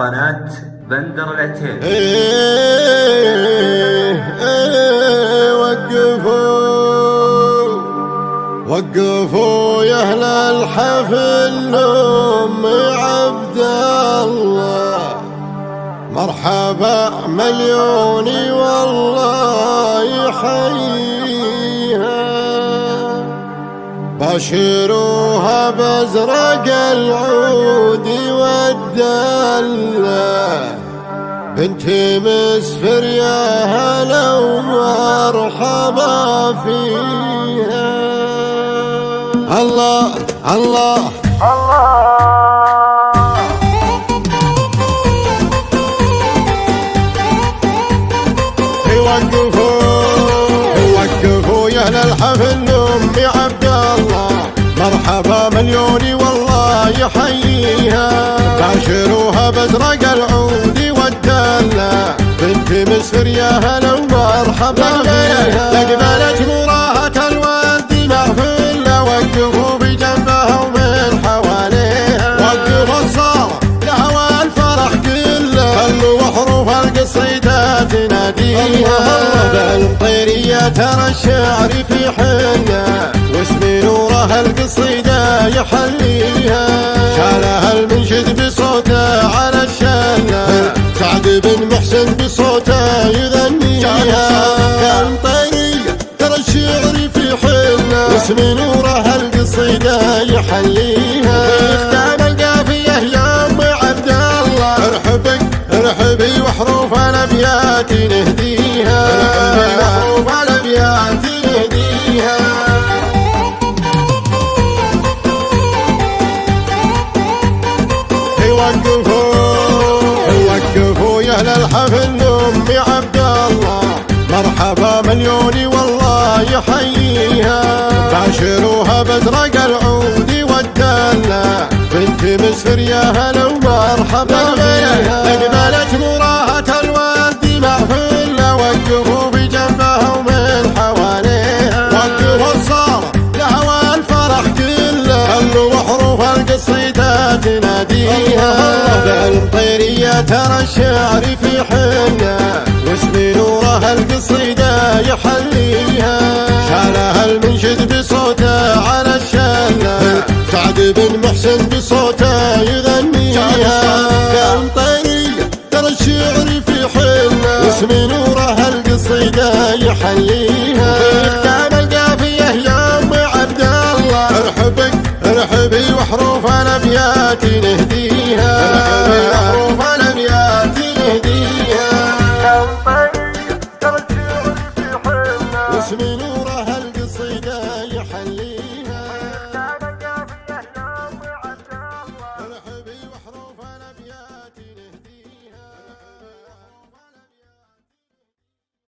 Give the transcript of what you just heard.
قناة بندر العتيب. وقفوا يا اهل الحفل ام عبد الله، مرحبا مليوني والله يحييها، بشروها بازرق العود والدله، بنت مسفر يا هلا ومرحبا فيها. الله الله الله، وقفوا يا اهل الحفل ام عبد الله، مرحبا مليوني والله يحييها، باشروها بازرق العود والدله، بنت مسفر يا هلا ومرحبا فيها. تقبلت مراهة الورد محفله، وقفوا بجنبها ومن حواليها، وقفوا الصالة لها والفرح كله، خلوا حروف القصيدة تناديها، بالمطيرية ترى الشعر في حله، واسم نوره القصيدة يحليها، شالها المنشد بصوته على الشله، سعد بن محسن بصوته يغنيها، بالمطيرية ترى الشعر في حله، واسم نوره القصيدة يحليها، ويختام القافية يا ام عبد الله، ارحبي وحروف الابيات نهديها، وحروف الابيات نهديها. وقفوا يا اهل الحفل ام عبد الله، مرحبا مليوني والله يحييها، باشروها بازرق العود والدله، بنت مسفر يا هلا ومرحبا فيها. اقبلت مراهة الورد محفله، وقفوا بجنبها ومن حواليها، وقفوا الصالة لها والفرح كله، خلوا حروف القصيدة تناديها، بالمطيرية ترى الشعر في حله، واسم نوره القصيدة يحليها، شالها المنشد بصوته على الشله، سعد بن محسن بصوته يغنيها، بالمطيرية ترى الشعر في حله، واسم نوره القصيدة يحليها، ويختام القافية يا ام عبد الله، ارحبي وحروف الابيات نهديها،